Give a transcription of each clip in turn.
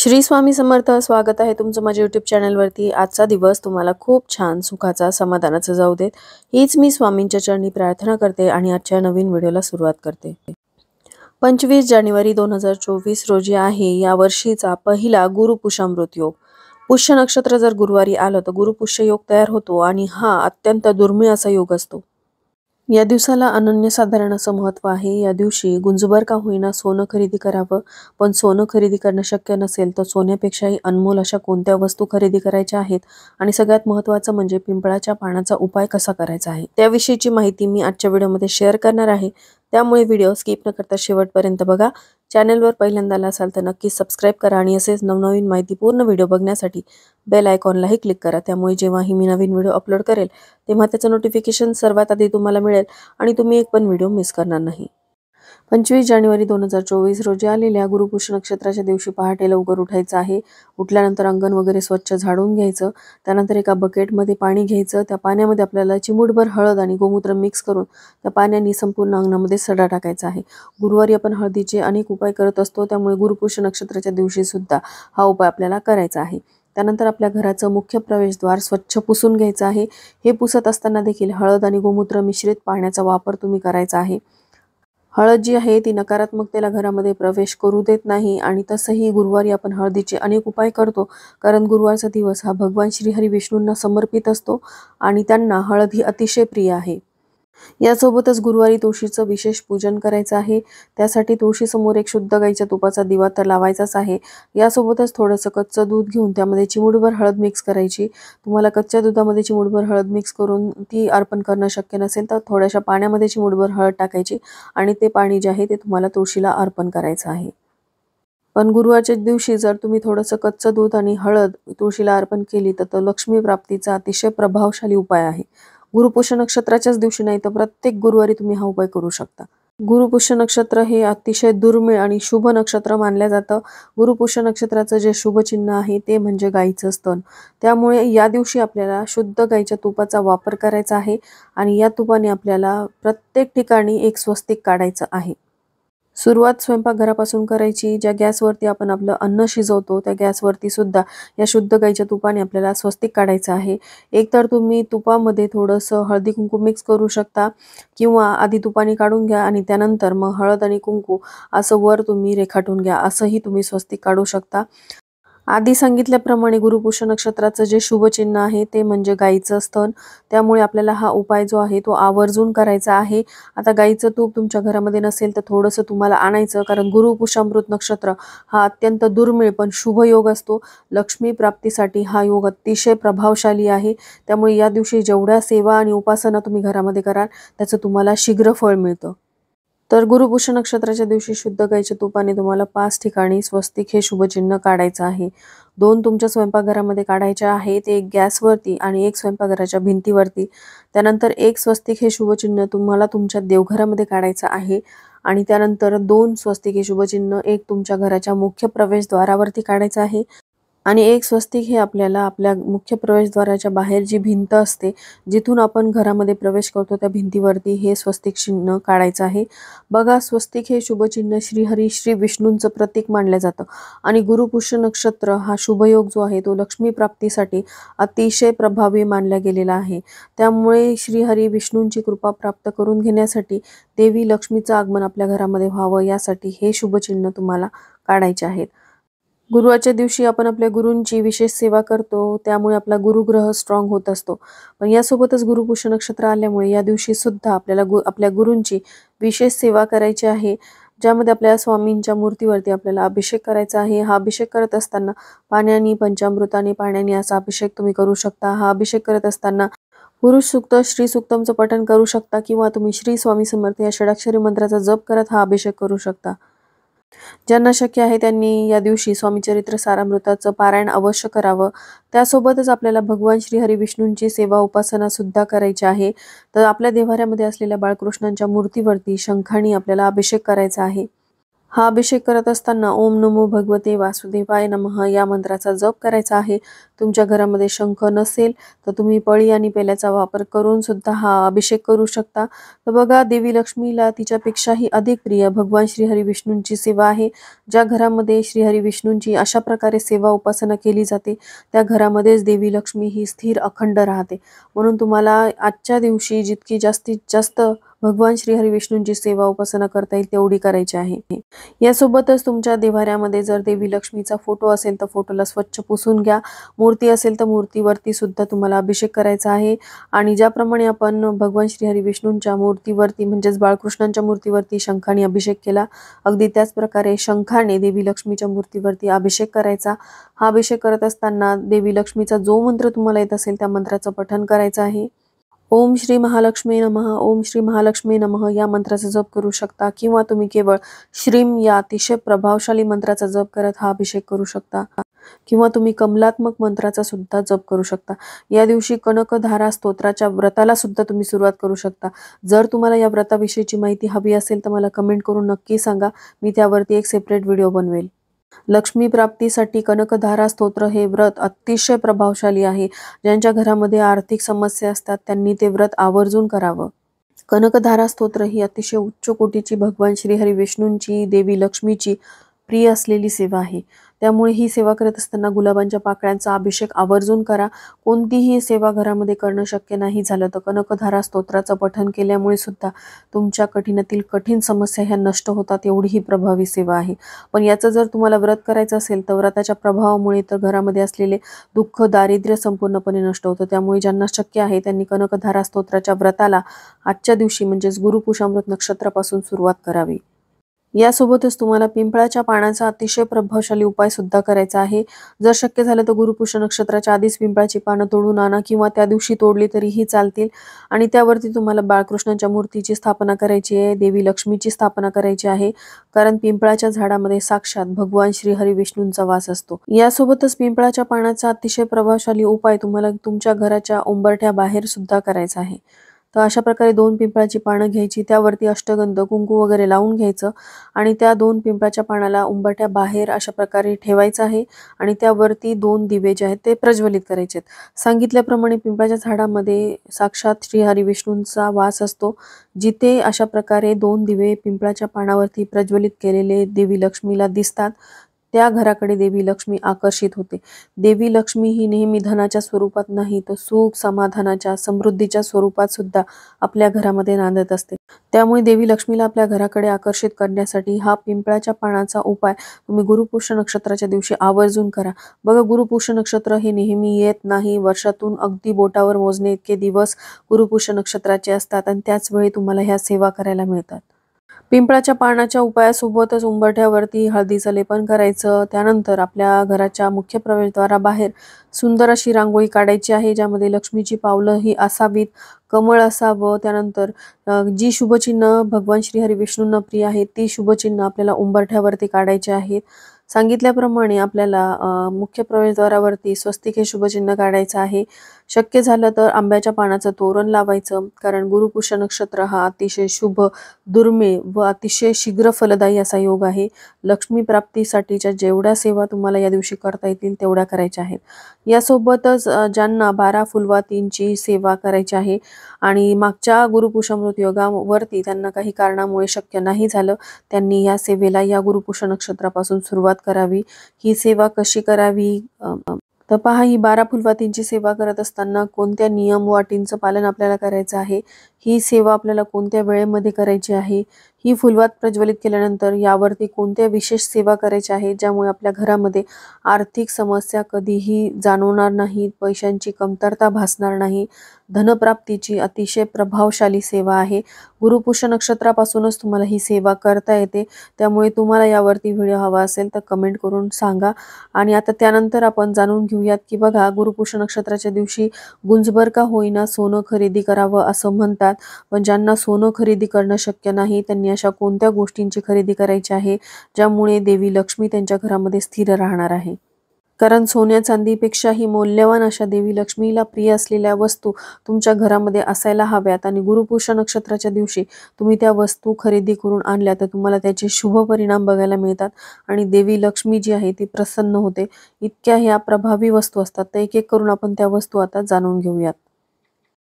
श्री स्वामी समर्थ. स्वागत आहे तुमचं माझ्या यूट्यूब चॅनलवरती. आजचा दिवस तुम्हाला खूप छान, सुखाचा, समाधानाचा जाऊ देत, हीच मी स्वामींच्या चरणी प्रार्थना करते आणि आजच्या नवीन व्हिडिओला सुरुवात करते. 25 जानेवारी 2024 रोजी आहे या वर्षीचा पहिला गुरुपुष्यामृत योग. पुष्य नक्षत्र जर गुरुवारी आलं तर गुरुपुष्य योग तयार होतो आणि हा अत्यंत दुर्मिळ असा योग असतो. या दिवसाला अनन्यसाधारण असं महत्त्व आहे. या दिवशी गुंजभर का होईना सोनं खरेदी करावं, पण सोनं खरेदी करणं शक्य नसेल तर सोन्यापेक्षाही अनमोल अशा कोणत्या वस्तू खरेदी करायच्या आहेत आणि सगळ्यात महत्त्वाचं म्हणजे पिंपळाच्या पानाचा उपाय कसा करायचा आहे, त्याविषयीची माहिती मी आजच्या व्हिडिओमध्ये शेअर करणार आहे. त्यामुळे व्हिडिओ स्किप न करता शेवटपर्यंत बघा. चॅनलवर पहिल्यांदा आला असाल तर नक्कीच सबस्क्राईब करा आणि असेच नवनवीन माहितीपूर्ण व्हिडिओ बघण्यासाठी बेल आयकॉनलाही क्लिक करा. त्यामुळे जेव्हाही मी नवीन व्हिडिओ अपलोड करेल तेव्हा त्याचं नोटिफिकेशन सर्वात आधी तुम्हाला मिळेल आणि तुम्ही एक पण व्हिडिओ मिस करणार नाही. 25 जानेवारी 2024 रोजी आलेल्या गुरुपुष्य नक्षत्राच्या दिवशी पहाटे लवकर उठायचं आहे. उठल्यानंतर अंगण वगैरे स्वच्छ झाडून घ्यायचं. त्यानंतर एका बकेटमध्ये पाणी घ्यायचं. त्या पाण्यामध्ये आपल्याला चिमूटभर हळद आणि गोमूत्र मिक्स करून त्या पाण्याने संपूर्ण अंगणामध्ये सडा टाकायचा आहे. गुरुवारी आपण हळदीचे अनेक उपाय करत असतो, त्यामुळे गुरुपुष्य नक्षत्राच्या दिवशी सुद्धा हा उपाय आपल्याला करायचा आहे. त्यानंतर आपल्या घराचं मुख्य प्रवेशद्वार स्वच्छ पुसून घ्यायचं आहे. हे पुसत असताना देखील हळद आणि गोमूत्र मिश्रित पाण्याचा वापर तुम्ही करायचा आहे. हळद जी आहे ती नकारात्मकतेला घरामध्ये प्रवेश करू देत नाही आणि तसंही गुरुवारी आपण हळदीचे अनेक उपाय करतो, कारण गुरुवारचा दिवस हा भगवान श्रीहरी विष्णूंना समर्पित असतो आणि त्यांना हळद ही अतिशय प्रिय आहे. यासोबतच गुरुवारी तुळशीचं विशेष पूजन करायचं आहे. त्यासाठी तुळशीसमोर एक शुद्ध गाईच्या तुपाचा दिवा तर लावायचाच आहे. यासोबतच थोडंसं कच्चं दूध घेऊन त्यामध्ये चिमूटभर हळद मिक्स करायची. तुम्हाला कच्च्या दुधामध्ये चिमूटभर हळद मिक्स करून ती अर्पण करणं शक्य नसेल तर थोड्याशा पाण्यामध्ये चिमूटभर हळद टाकायची आणि ते पाणी जे आहे ते तुम्हाला तुळशीला अर्पण करायचं आहे. पण गुरुवारच्या दिवशी जर तुम्ही थोडंसं कच्चं दूध आणि हळद तुळशीला अर्पण केली तर तो लक्ष्मी प्राप्तीचा अतिशय प्रभावशाली उपाय आहे. गुरुपुष्य नक्षत्राच्याच दिवशी नाही तर प्रत्येक गुरुवारी तुम्ही हा उपाय करू शकता. गुरुपुष्य नक्षत्र हे अतिशय दुर्मिळ आणि शुभ नक्षत्र मानलं जातं. गुरुपुष्य नक्षत्राचं जे शुभ चिन्ह आहे ते म्हणजे गाईचं स्तन. त्यामुळे या दिवशी आपल्याला शुद्ध गाईच्या तुपाचा वापर करायचा आहे आणि या तुपाने आपल्याला प्रत्येक ठिकाणी एक स्वस्तिक काढायचं आहे. सुरुवात स्वयंपाकघरापासून करायची. ज्या गॅसवरती आपण आपलं अन्न शिजवतो त्या गॅसवरती सुद्धा या शुद्ध गाईच्या तुपाने आपल्याला स्वस्तिक काढायचं आहे. एकतर तुम्ही तुपामध्ये थोडंसं हळदी कुंकू मिक्स करू शकता किंवा आधी तुपाने काढून घ्या आणि त्यानंतर मग हळद आणि कुंकू असं वर तुम्ही रेखाटून घ्या. असंही तुम्ही स्वस्तिक काढू शकता. आधी सांगितल्याप्रमाणे गुरुपुष्य नक्षत्राचं जे शुभ चिन्ह आहे ते म्हणजे गाईचं स्तन. त्यामुळे आपल्याला हा उपाय जो आहे तो आवर्जून करायचा आहे. आता गाईचं तूप तुमच्या घरामध्ये नसेल तर थोडंसं तुम्हाला आणायचं, कारण गुरुपुष्यामृत नक्षत्र हा अत्यंत दुर्मिळ पण शुभ योग असतो. लक्ष्मी प्राप्तीसाठी हा योग अतिशय प्रभावशाली आहे. त्यामुळे या दिवशी जेवढ्या सेवा आणि उपासना तुम्ही घरामध्ये कराल त्याचं तुम्हाला शीघ्र फळ मिळतं. तर गुरुपुष्य नक्षत्राच्या दिवशी शुद्ध गाईच्या तुपाने तुम्हाला 5 ठिकाणी स्वस्तिक हे शुभचिन्ह काढायचं आहे. 2 तुमच्या स्वयंपाकघरामध्ये काढायचे आहेत, एक गॅसवरती आणि एक स्वयंपाकघराच्या भिंतीवरती. त्यानंतर एक स्वस्तिक हे शुभचिन्ह तुम्हाला तुमच्या देवघरामध्ये काढायचं आहे आणि त्यानंतर 2 स्वस्तिक हे शुभचिन्ह एक तुमच्या घराच्या मुख्य प्रवेशद्वारावरती काढायचं आहे आणि एक स्वस्तिक हे आपल्याला आपल्या मुख्य प्रवेशद्वाराच्या बाहेर जी भिंत असते, जिथून आपण घरामध्ये प्रवेश करतो त्या भिंतीवरती हे स्वस्तिक चिन्ह काढायचं आहे. बघा, स्वस्तिक हे शुभचिन्ह श्रीहरी श्री विष्णूंचं प्रतीक मानलं जातं आणि गुरुपुष्य नक्षत्र हा शुभयोग जो आहे तो लक्ष्मी प्राप्तीसाठी अतिशय प्रभावी मानला गेलेला आहे. त्यामुळे श्रीहरी विष्णूंची कृपा प्राप्त करून घेण्यासाठी देवी लक्ष्मीचं आगमन आपल्या घरामध्ये व्हावं यासाठी हे शुभचिन्ह तुम्हाला काढायचे आहेत. गुरुवारच्या दिवशी आपण आपल्या गुरूंची विशेष सेवा करतो, त्यामुळे आपला गुरुग्रह स्ट्रॉंग होत असतो. पण यासोबतच गुरुपुष्य नक्षत्र आल्यामुळे या दिवशी सुद्धा आपल्याला आपल्या गुरूंची विशेष सेवा करायची आहे, ज्यामध्ये आपल्या स्वामींच्या मूर्तीवरती आपल्याला अभिषेक करायचा आहे. हा अभिषेक करत असताना पाण्याने, पंचामृताने, पाण्याने असा अभिषेक तुम्ही करू शकता. हा अभिषेक करत असताना पुरुष सूक्त, श्री सूक्तमचं पठण करू शकता किंवा तुम्ही श्री स्वामी समर्थ या षडाक्षरी मंत्राचा जप करत हा अभिषेक करू शकता. ज्यांना शक्य आहे त्यांनी या दिवशी स्वामीचरित्र सारामृताचं पारायण अवश्य करावं. त्यासोबतच आपल्याला भगवान श्रीहरी विष्णूंची सेवा उपासना सुद्धा करायची आहे. तर आपल्या देव्हाऱ्यामध्ये असलेल्या बाळकृष्णांच्या मूर्तीवरती शंखाने आपल्याला अभिषेक करायचा आहे. हा अभिषेक करत असताना ओम नमो भगवते वासुदेवाय नमः या मंत्राचा जप करायचा आहे। तुमच्या घरामध्ये शंख नसेल तर तुम्ही पळी आणि पेल्याचा वापर करून सुद्धा हा अभिषेक करू शकता। तर बघा, देवी लक्ष्मीला तिच्यापेक्षाही अधिक प्रिय भगवान श्रीहरी विष्णूंची सेवा आहे। ज्या घरामध्ये श्रीहरी विष्णूंची अशा प्रकारे सेवा उपासना केली जाते त्या घरामध्येच देवी लक्ष्मी ही स्थिर अखंड राहते। म्हणून तुम्हाला आजच्या दिवशी जितकी जास्तीत जास्त भगवान श्रीहरी विष्णूंची सेवा उपासना करता येईल तेवढी करायची आहे। यासोबतच तुमच्या देव्हाऱ्यामध्ये जर देवी लक्ष्मीचा फोटो असेल तर फोटोला स्वच्छ पुसून घ्या। मूर्ती असेल तर मूर्तीवरती सुद्धा तुम्हाला अभिषेक करायचा आहे। आणि ज्याप्रमाणे आपण भगवान श्रीहरी विष्णूंच्या मूर्तीवरती म्हणजेच बाळकृष्णांच्या मूर्तीवरती शंखाने अभिषेक केला, अगदी त्याच प्रकारे शंखाने देवी लक्ष्मीच्या मूर्तीवरती अभिषेक करायचा। हा अभिषेक करत असताना देवी लक्ष्मीचा जो मंत्र तुम्हाला येत असेल त्या मंत्राचं पठण करायचं आहे। ओम श्री महालक्ष्मी नमः, ओम श्री महालक्ष्मी नमः या मंत्राचा जप करू शकता किंवा तुम्ही केवळ श्रीम या अतिशय प्रभावशाली मंत्राचा जप करत हा अभिषेक करू शकता किंवा तुम्ही कमलात्मक मंत्राचा सुद्धा जप करू शकता। या दिवशी कनकधारा स्तोत्राच्या व्रताला सुद्धा तुम्ही सुरुवात करू शकता। जर तुम्हाला या व्रताविषयीची माहिती हवी असेल तर मला कमेंट करून नक्की सांगा, मी त्यावरती एक सेपरेट व्हिडिओ बनवेल। लक्ष्मी प्राप्तीसाठी कनकधारा स्तोत्र हे व्रत अतिशय प्रभावशाली आहे। ज्यांच्या घरामध्ये आर्थिक समस्या असतात त्यांनी ते व्रत आवर्जून करावं। कनकधारा स्तोत्र ही अतिशय उच्च कोटीची भगवान श्रीहरी विष्णूंची देवी लक्ष्मीची प्रिय असलेली सेवा आहे। त्यामुळे ही सेवा करत असताना गुलाबांच्या पाकळ्यांचा अभिषेक आवर्जून करा। कोणतीही सेवा घरामध्ये करणं शक्य नाही झालं तर कनकधारा स्तोत्राचं पठण केल्यामुळे सुद्धा तुमच्या कठीणातील कठीण समस्या ह्या नष्ट होतात। एवढी ही प्रभावी सेवा आहे। पण याचं जर तुम्हाला व्रत करायचं असेल तर व्रताच्या प्रभावामुळे तर घरामध्ये असलेले दुःख दारिद्र्य संपूर्णपणे नष्ट होतं। त्यामुळे ज्यांना शक्य आहे त्यांनी कनकधारा स्तोत्राच्या व्रताला आजच्या दिवशी म्हणजेच गुरुपुषामृत नक्षत्रापासून सुरुवात करावी। यासोबतच तुम्हाला पिंपळाच्या पानाचा अतिशय प्रभावशाली उपाय सुद्धा करायचा आहे। जर शक्य झालं तर गुरुपुष्य नक्षत्राच्या आधीच पिंपळाची पानं तोडून आणा किंवा त्या दिवशी तोडली तरीही चालतील। आणि त्यावरती तुम्हाला बाळकृष्णांच्या मूर्तीची स्थापना करायची आहे, देवी लक्ष्मीची स्थापना करायची आहे, कारण पिंपळाच्या झाडामध्ये साक्षात भगवान श्रीहरी विष्णूंचा वास असतो। यासोबतच पिंपळाच्या पानाचा अतिशय प्रभावशाली उपाय तुम्हाला तुमच्या घराच्या उंबरठ्या बाहेर सुद्धा करायचा आहे। तर अशा प्रकारे 2 पिंपळाची पानं घ्यायची, त्यावरती अष्टगंध कुंकू वगैरे लावून घ्यायचं आणि त्या 2 पिंपळाच्या पानाला उंबरठ्या बाहेर अशा प्रकारे ठेवायचं आहे आणि त्यावरती 2 दिवे जे आहेत ते प्रज्वलित करायचे आहेत। सांगितल्याप्रमाणे पिंपळाच्या झाडामध्ये साक्षात श्रीहरी विष्णूंचा वास असतो। जिथे अशा प्रकारे 2 दिवे पिंपळाच्या पानावरती प्रज्वलित केलेले देवी लक्ष्मीला दिसतात त्या घराकडे देवी लक्ष्मी आकर्षित होते। देवी लक्ष्मी ही नेहमी धनाच्या स्वरूपात नाही तर सुख समाधानाच्या समृद्धीच्या स्वरूपात सुद्धा आपल्या घरामध्ये नांदत असते। त्यामुळे देवी लक्ष्मीला आपल्या घराकडे आकर्षित करण्यासाठी हा पिंपळाच्या पानाचा उपाय तुम्ही गुरुपुष्य नक्षत्राच्या दिवशी आवर्जून करा। बघा, गुरुपुष्य नक्षत्र हे नेहमी येत नाही, वर्षातून अगदी बोटावर मोजणे इतके दिवस गुरुपुष्य नक्षत्राचे असतात आणि त्याच वेळी तुम्हाला ह्या सेवा करायला मिळतात। पिंपळाच्या पानाच्या उपायासोबतच उंबरठ्यावरती हळदीचं लेपन करायचं। त्यानंतर आपल्या घराच्या मुख्य प्रवेशद्वाराबाहेर सुंदर अशी रांगोळी काढायची आहे, ज्यामध्ये लक्ष्मीची पावलं ही असावीत, कमळ असावं। त्यानंतर जी शुभचिन्ह भगवान श्रीहरी विष्णूंना प्रिय आहेत ती शुभचिन्ह आपल्याला उंबरठ्यावरती काढायची आहेत। सांगितल्याप्रमाणे आपल्याला मुख्य प्रवेशद्वारावरती स्वस्तिक हे शुभचिन्ह काढायचं आहे। शक्य झालं तर आंब्याच्या पानाचं तोरण लावायचं, कारण गुरुपुष्य नक्षत्र हा अतिशय शुभ, दुर्मिळ व अतिशय शीघ्र फलदायी असा योग आहे। लक्ष्मी प्राप्तीसाठीच्या जेवढ्या सेवा तुम्हाला या दिवशी करता येतील तेवढ्या करायच्या आहेत। यासोबतच ज्यांना 12 फुलवातींची सेवा करायची आहे आणि मागच्या गुरुपुषामृत योगावरती त्यांना काही कारणामुळे शक्य नाही झालं, त्यांनी या सेवेला या गुरुपुष्य नक्षत्रापासून सुरुवात करावी। ही सेवा कशी करावी तर पहा, ही 12 फुलवातींची सेवा करत असताना कोणत्या नियम व अटींचं पालन आपल्याला करायचं आहे, ही सेवा आपल्याला कोणत्या वेळेमध्ये करायची आहे, ही फुलवात प्रज्वलित केल्यानंतर यावरती कोणत्या विशेष सेवा करायच्या आहेत ज्यामुळे आपल्या घरामध्ये आर्थिक समस्या कधीही जाणवणार नाहीत, पैशांची कमतरता भासणार नाही। धनप्राप्तीची अतिशय प्रभावशाली सेवा आहे। गुरुपुष्य नक्षत्रापासूनच तुम्हाला ही सेवा करता येते। त्यामुळे तुम्हाला यावरती व्हिडिओ हवा असेल तर कमेंट करून सांगा। आणि आता त्यानंतर आपण जाणून घेऊयात की बघा, गुरुपुष्य नक्षत्राच्या दिवशी गुंजभर का होईना सोनं खरेदी करावं असं म्हणतात, पण ज्यांना सोनं खरेदी करणं शक्य नाही त्यांनी अशा कोणत्या गोष्टींची खरेदी करायची आहे ज्यामुळे देवी लक्ष्मी त्यांच्या घरामध्ये स्थिर राहणार आहे। कारण सोन्या चांदीपेक्षाही मौल्यवान अशा देवी लक्ष्मीला प्रिय असलेल्या वस्तू तुमच्या घरामध्ये असायला हव्यात आणि गुरुपुष्य नक्षत्राच्या दिवशी तुम्ही त्या वस्तू खरेदी करून आणल्या तर तुम्हाला त्याचे शुभ परिणाम बघायला मिळतात आणि देवी लक्ष्मी जी आहे ती प्रसन्न होते. इतक्या ह्या प्रभावी वस्तू असतात. तर एक एक करून आपण त्या वस्तू आता जाणून घेऊयात.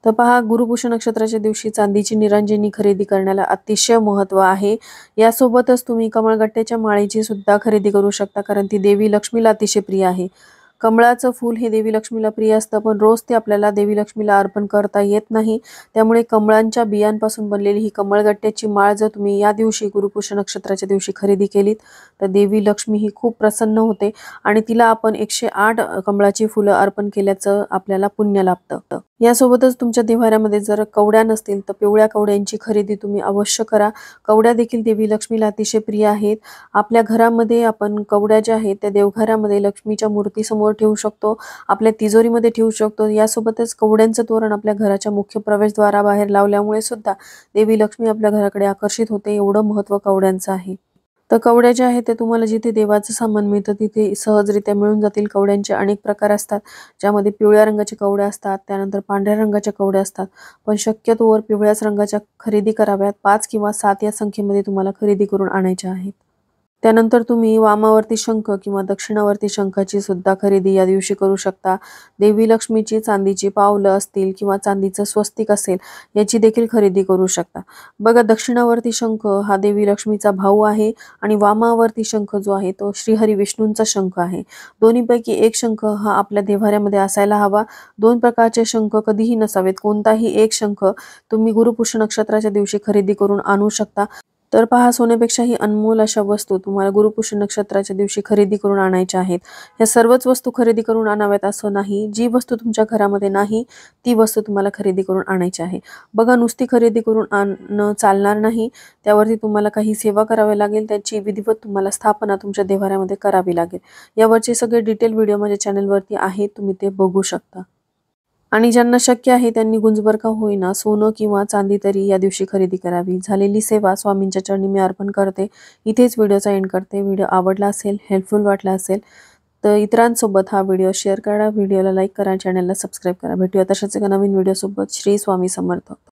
तर पहा, गुरुपुष्य नक्षत्राच्या दिवशी चांदीची निरांजनी खरेदी करण्याला अतिशय महत्त्व आहे. यासोबतच तुम्ही कमळगट्ट्याच्या माळेची सुद्धा खरेदी करू शकता, कारण ती देवी लक्ष्मीला अतिशय प्रिय आहे. कमळाचं फूल हे देवी लक्ष्मीला प्रिय असतं, पण रोज ते आपल्याला देवी लक्ष्मीला अर्पण करता येत नाही. त्यामुळे कमळांच्या बियांपासून बनलेली ही कमळगट्ट्याची माळ जर तुम्ही या दिवशी गुरुपुष्य नक्षत्राच्या दिवशी खरेदी केलीत तर देवी लक्ष्मी ही खूप प्रसन्न होते आणि तिला आपण 108 कमळाची फुलं अर्पण केल्याचं आपल्याला पुण्य लाभतं. यासोबतच तुमच्या देव्हाऱ्यामध्ये जर कवड्या नसतील तर पिवळ्या कवड्यांची खरेदी तुम्ही अवश्य करा. कवड्या देखील देवी लक्ष्मीला अतिशय प्रिय आहेत. आपल्या घरामध्ये आपण कवड्या ज्या आहेत त्या देवघरामध्ये लक्ष्मीच्या मूर्तीसमोर ठेवू शकतो, आपल्या तिजोरीमध्ये ठेवू शकतो. यासोबतच कवड्यांचं तोरण आपल्या घराच्या मुख्य प्रवेशद्वाराबाहेर लावल्यामुळे सुद्धा देवी लक्ष्मी आपल्या घराकडे आकर्षित होते. एवढं महत्त्व कवड्यांचं आहे. तर कवड्या ज्या आहेत ते तुम्हाला जिथे देवाचं सामान मिळतं तिथे सहजरित्या मिळून जातील. कवड्यांचे अनेक प्रकार असतात, ज्यामध्ये पिवळ्या रंगाच्या कवड्या असतात, त्यानंतर पांढऱ्या रंगाच्या कवड्या असतात. पण शक्यतोवर पिवळ्याच रंगाच्या खरेदी कराव्यात. 5 किंवा 7 या संख्येमध्ये तुम्हाला खरेदी करून आणायच्या आहेत. त्यानंतर तुम्ही वामावर्ती शंख किंवा दक्षिणावर्ती शंखाची सुद्धा खरेदी या दिवशी करू शकता. देवी लक्ष्मीची चांदीची पावलं असतील किंवा चांदीचं स्वस्तिक असेल याची देखील खरेदी करू शकता. बघा, दक्षिणावर्ती शंख हा देवी लक्ष्मीचा भाऊ आहे आणि वामावर्ती शंख जो आहे तो श्रीहरी विष्णूंचा शंख आहे. दोन्हीपैकी एक शंख हा आपल्या देव्हाऱ्यामध्ये असायला हवा. 2 प्रकारचे शंख कधीही नसावेत. कोणताही एक शंख तुम्ही गुरुपुष्य नक्षत्राच्या दिवशी खरेदी करून आणू शकता. तर पहा, सोन्यापेक्षाही अनमोल अशा वस्तू तुम्हाला गुरुपुष्य नक्षत्राच्या दिवशी खरेदी करून आणायच्या आहेत. या सर्वच वस्तू खरेदी करून आणाव्यात असं नाही. जी वस्तू तुमच्या घरामध्ये नाही ती वस्तू तुम्हाला खरेदी करून आणायची आहे. बघा, नुसती खरेदी करून आणणं चालणार नाही. त्यावरती तुम्हाला काही सेवा करावी लागेल. त्याची विधिवत तुम्हाला स्थापना तुमच्या देव्हाऱ्यामध्ये करावी लागेल. यावरचे सगळे डिटेल व्हिडिओ माझ्या चॅनलवरती आहेत, तुम्ही ते बघू शकता. आणि ज्यांना शक्य आहे त्यांनी गुंजभर का होईना सोनं किंवा चांदी तरी या दिवशी खरेदी करावी. झालेली सेवा स्वामींच्या चरणी मी अर्पण करते. इथेच व्हिडिओचा एंड करते. व्हिडिओ आवडला असेल, हेल्पफुल वाटला असेल तर इतरांसोबत हा व्हिडिओ शेअर करा, व्हिडिओला लाईक करा, चॅनलला सबस्क्राईब करा. भेटूया तशाच एका नवीन व्हिडिओसोबत. श्री स्वामी समर्थ.